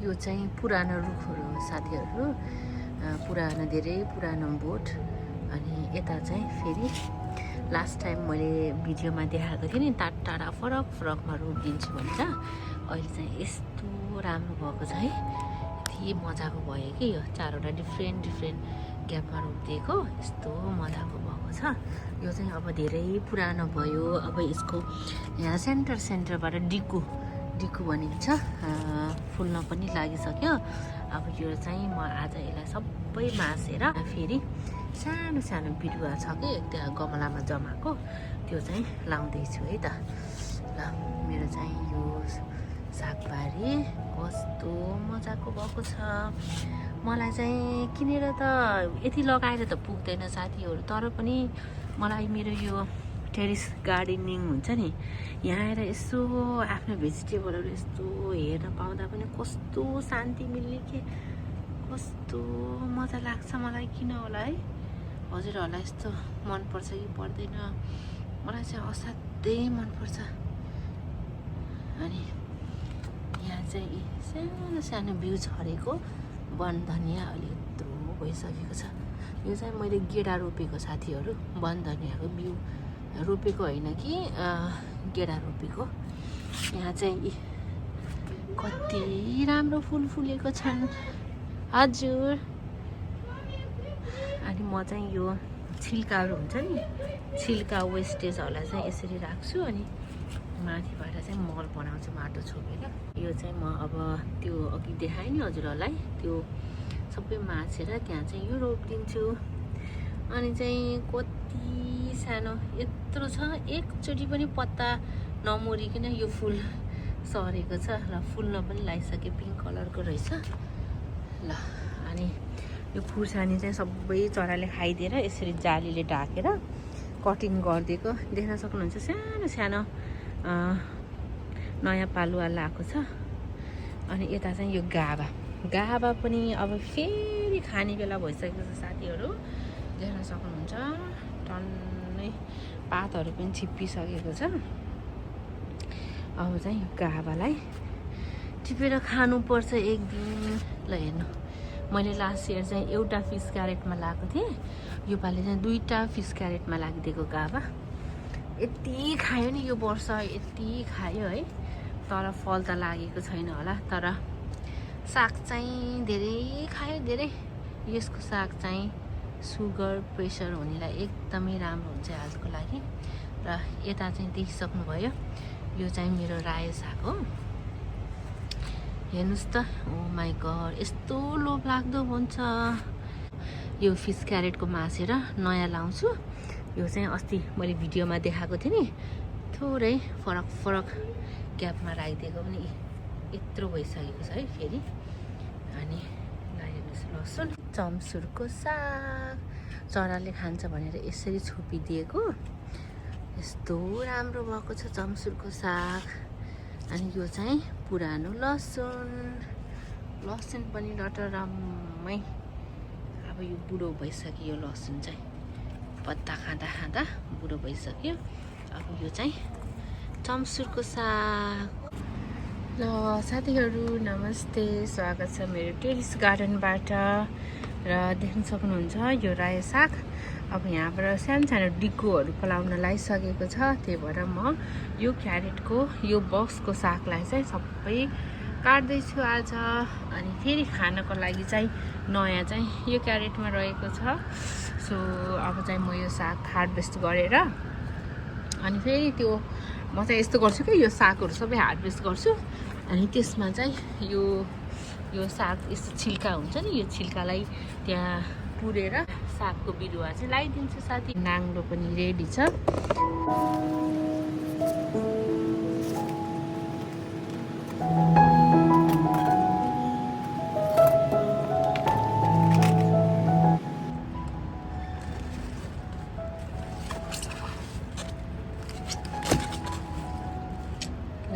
यो चाहिँ पुरानो रुखहरू हो साथीहरू, पुरानो धेरै पुरानो बोट। अनि यता चाहिँ फेरि लास्ट टाइम मैले भिडियोमा देखाएको थिएँ नि, टाढा फरक फरकमा रोपिदिन्छु भन्छ। अहिले चाहिँ यस्तो राम्रो भएको छ है, यति मजाको भयो कि यो चारवटा डिफ्रेन्ट ग्यापमा रोपिदिएको, यस्तो मजाको भएको छ। यो चाहिँ अब धेरै पुरानो भयो। अब यसको यहाँ सेन्टरबाट डिकु बनिन्छ, फुल्न पनि लागिसक्यो। अब यो चाहिँ म आज यसलाई सबै मासेर फेरि सानो बिरुवा छ कि त्यहाँ गमलामा जमाएको, त्यो चाहिँ लाउँदैछु है त। ल मेरो चाहिँ यो सागबारी कस्तो मजाको भएको छ। मलाई चाहिँ किनेर त यति लगाएर त पुग्दैन साथीहरू, तर पनि मलाई मेरो यो टेरिस गार्डनिङ हुन्छ नि, यहाँ आएर यसो आफ्नो भेजिटेबलहरू यस्तो हेर्न पाउँदा पनि कस्तो शान्ति मिल्ने के, कस्तो मजा लाग्छ मलाई। किन होला है, हजुरहरूलाई यस्तो मनपर्छ कि पर्दैन? मलाई चाहिँ असाध्यै मनपर्छ। अनि यहाँ चाहिँ सानो बिउ छरेको वन धनिया अहिले यत्रो भइसकेको छ। यो चाहिँ मैले गेडा रोपेको साथीहरू, वन धनियाको बिउ रोपेको होइन कि गेडा रोपेको। यहाँ चाहिँ कति राम्रो फुल फुलेको छन् हजुर। अनि म चाहिँ यो छिल्काहरू हुन्छ नि, छिल्का वेस्टेजहरूलाई चाहिँ यसरी राख्छु, अनि माथिबाट चाहिँ मल बनाउँछु माटो छोपेर। यो चाहिँ म अब त्यो अघि देखाएँ नि हजुरहरूलाई, त्यो सबै मासेर त्यहाँ चाहिँ यो रोपिदिन्छु। अनि चाहिँ कति सानो यत्रो छ, एकचोटि पनि पत्ता नमोरिकन यो फुल सरेको छ र फुल्न पनि लागिसक्यो, पिङ्क कलरको रहेछ। ल अनि यो खुर्सानी चाहिँ सबै चराले खाइदिएर यसरी जालीले ढाकेर कटिङ गरिदिएको देख्न सक्नुहुन्छ। सानो नयाँ पालुवा लगाएको छ। अनि यता चाहिँ यो गाभा पनि अब फेरि खाने बेला भइसकेको छ साथीहरू, देख्न सक्नुहुन्छ। टन्नै पातहरू पनि छिप्पिसकेको छ। अब चाहिँ यो गाभालाई टिपेर खानुपर्छ एक दिन। ल हेर्नु, मैले लास्ट इयर चाहिँ एउटा फिस क्यारेटमा लगाएको थिएँ, योपालि चाहिँ 2टा फिस क्यारेटमा लागिदिएको गाभा। यति खायो नि यो वर्ष, यति खायो है, तर फल त लागेको छैन होला। तर साग चाहिँ धेरै खायो, धेरै। यसको साग चाहिँ सुगर प्रेसर हुनेलाई एकदमै राम्रो हुन्छ आजको लागि। र यता चाहिँ देखिसक्नुभयो, यो चाहिँ मेरो रायो साग हो। हेर्नुहोस् त, ओ माई गड, यस्तो लोभ लाग्दो हुन्छ। यो फिस क्यारेटको मासेर नयाँ लाउँछु। यो चाहिँ अस्ति मैले भिडियोमा देखाएको थिएँ नि, थोरै फरक ग्यापमा राखिदिएको पनि यत्रो भइसकेको छ है फेरि। अनि हेर्नुहोस्, लसुन, चम्सुरको साग चराले खान्छ भनेर यसरी छोपिदिएको, यस्तो राम्रो भएको छ चम्सुरको साग। अनि यो चाहिँ पुरानो लसुन पनि लटरम्मै, अब यो बुढो भइसक्यो। यो लसुन चाहिँ पत्ता खाँदा बुढो भइसक्यो। अब यो चाहिँ चम्सुरको साग। ल साथीहरू नमस्ते, स्वागत छ मेरो टेरिस गार्डनबाट। र देख्न सक्नुहुन्छ यो रायो साग अब यहाँबाट सानो डिकोहरू पलाउन लागिसकेको छ। त्यही भएर म यो क्यारेटको यो बक्सको सागलाई चाहिँ सबै काट्दैछु आज। अनि फेरि खानको लागि चाहिँ नयाँ चाहिँ यो क्यारेटमा रहेको छ। सो अब चाहिँ म यो साग हार्भेस्ट गरेर अनि फेरि त्यो म चाहिँ यस्तो गर्छु कि यो सागहरू सबै हार्भेस्ट गर्छु, अनि त्यसमा चाहिँ यो साग यस्तो छिल्का हुन्छ नि, यो छिल्कालाई त्यहाँ पुरेर सागको बिरुवा चाहिँ लगाइदिन्छु साथी। नाङ्लो पनि रेडी छ।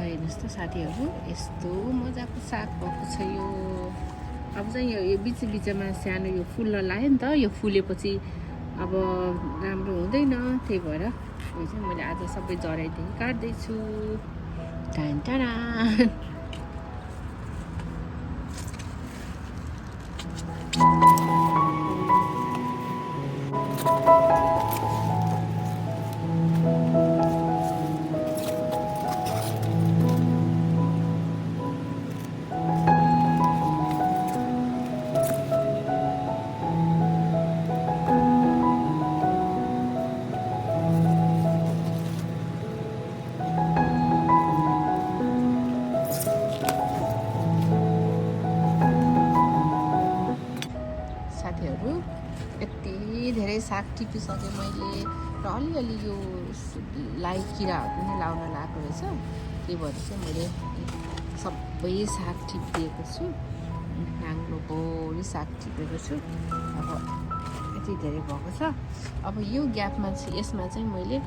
हेर्नुहोस् त साथीहरू, यस्तो मजाको साग भएको छ यो। अब चाहिँ यो बिचमा सानो यो फुल्न लाग्यो नि त, यो फुलेपछि अब राम्रो हुँदैन। त्यही भएर यो चाहिँ मैले आज सबै जराइदिएर काट्दैछु। टान साग टिपिसकेँ मैले र अलिअलि यो लाई किराहरू पनि लाउन लागेको रहेछ। त्यही भएर चाहिँ मैले सबै साग टिपिदिएको छु। नाङ्लोभरि साग टिपेको छु। अब यति धेरै भएको छ। अब यो ग्यापमा चाहिँ यसमा चाहिँ मैले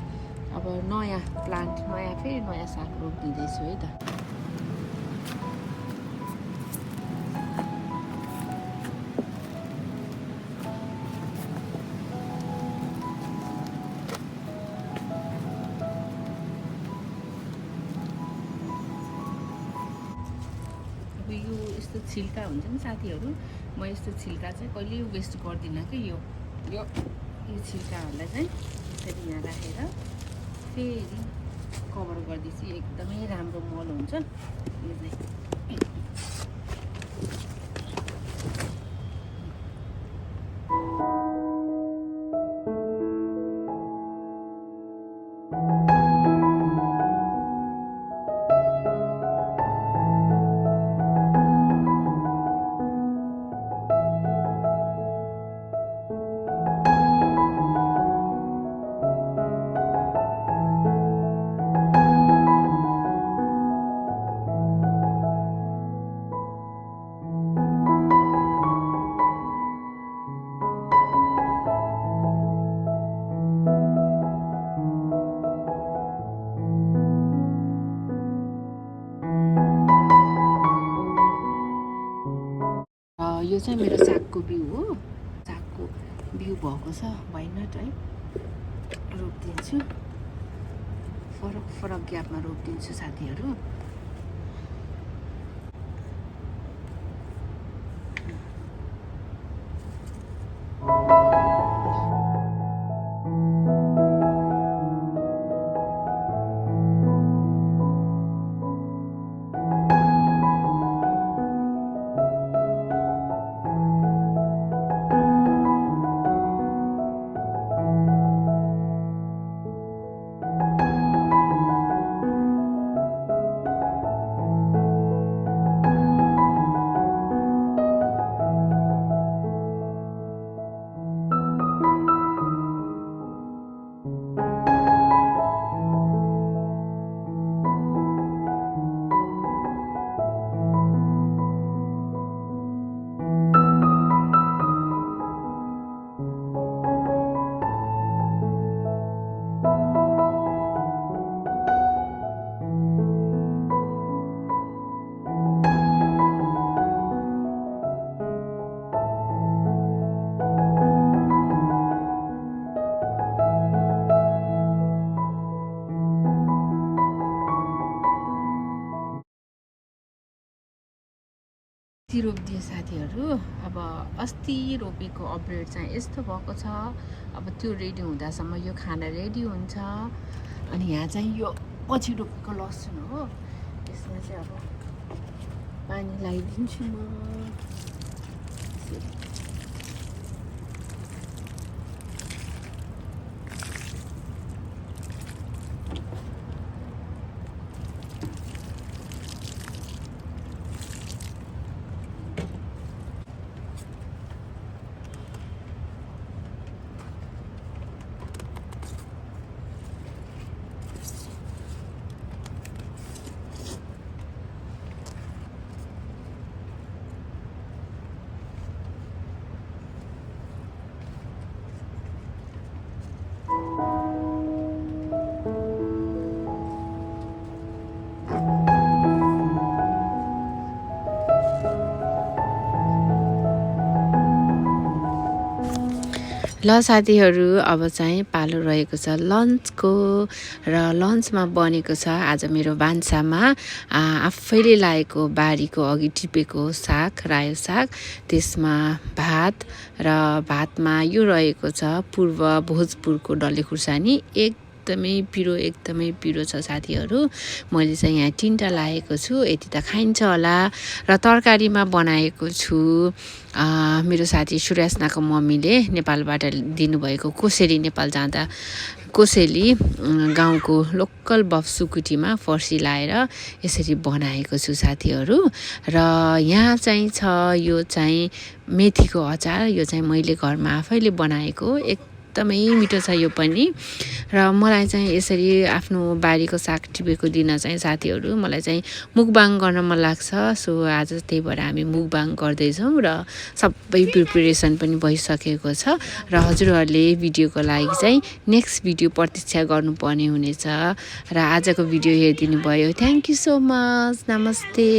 अब नयाँ प्लान्ट फेरि नयाँ साग रोपिदिँदैछु है त। अब यो यस्तो छिल्का हुन्छ नि साथीहरू, म यस्तो छिल्का चाहिँ कहिले वेस्ट गर्दिनँ कि। यो छिल्काहरूलाई चाहिँ यसरी यहाँ राखेर फेरि कभर गरिदिन्छु। एकदमै राम्रो मल हुन्छ यो चाहिँ। यो चाहिँ मेरो सागको बिउ हो। सागको बिउ भएको छ, भएन है, रोपिदिन्छु। फरक ग्यापमा रोपिदिन्छु साथीहरू। रोपिदिएँ साथीहरू। अब अस्ति रोपेको अपग्रेड चाहिँ यस्तो भएको छ। अब त्यो रेडी हुँदासम्म यो खाना रेडी हुन्छ। अनि यहाँ चाहिँ यो पछि रोपेको लसुन हो, यसमा चाहिँ अब पानी लगाइदिन्छु म। ल साथीहरू, अब चाहिँ पालो रहेको छ लन्चको। र लन्चमा बनेको छ आज मेरो भान्सामा आफैले लाएको बारीको अघि टिपेको साग, रायो साग, त्यसमा भात र भातमा यो रहेको छ पूर्व भोजपुरको डल्ले खुर्सानी। एकदमै पिरो छ साथीहरू। मैले चाहिँ यहाँ 3टा लाएको छु, यति त खाइन्छ होला। र तरकारीमा बनाएको छु मेरो साथी सुरेशनाको मम्मीले नेपालबाट दिनुभएको कोसेली, नेपाल जाँदा कोसेली गाउँको लोकल बफ सुकुटीमा फर्सी लाएर यसरी बनाएको छु साथीहरू। र यहाँ चाहिँ छ यो चाहिँ मेथीको अचार। यो चाहिँ मैले घरमा आफैले बनाएको एकदमै मिठो छ यो पनि। र मलाई चाहिँ यसरी आफ्नो बारीको साग टिपेको दिन चाहिँ साथीहरू मलाई चाहिँ मुकबाङ गर्न मन लाग्छ। सो आज त्यही भएर हामी मुकबाङ गर्दैछौँ र सबै प्रिपरेसन पनि भइसकेको छ र हजुरहरूले भिडियोको लागि चाहिँ नेक्स्ट भिडियो प्रतीक्षा गर्नुपर्ने हुनेछ। र आजको भिडियो हेरिदिनु भयो, थ्याङ्क यू सो मच, नमस्ते।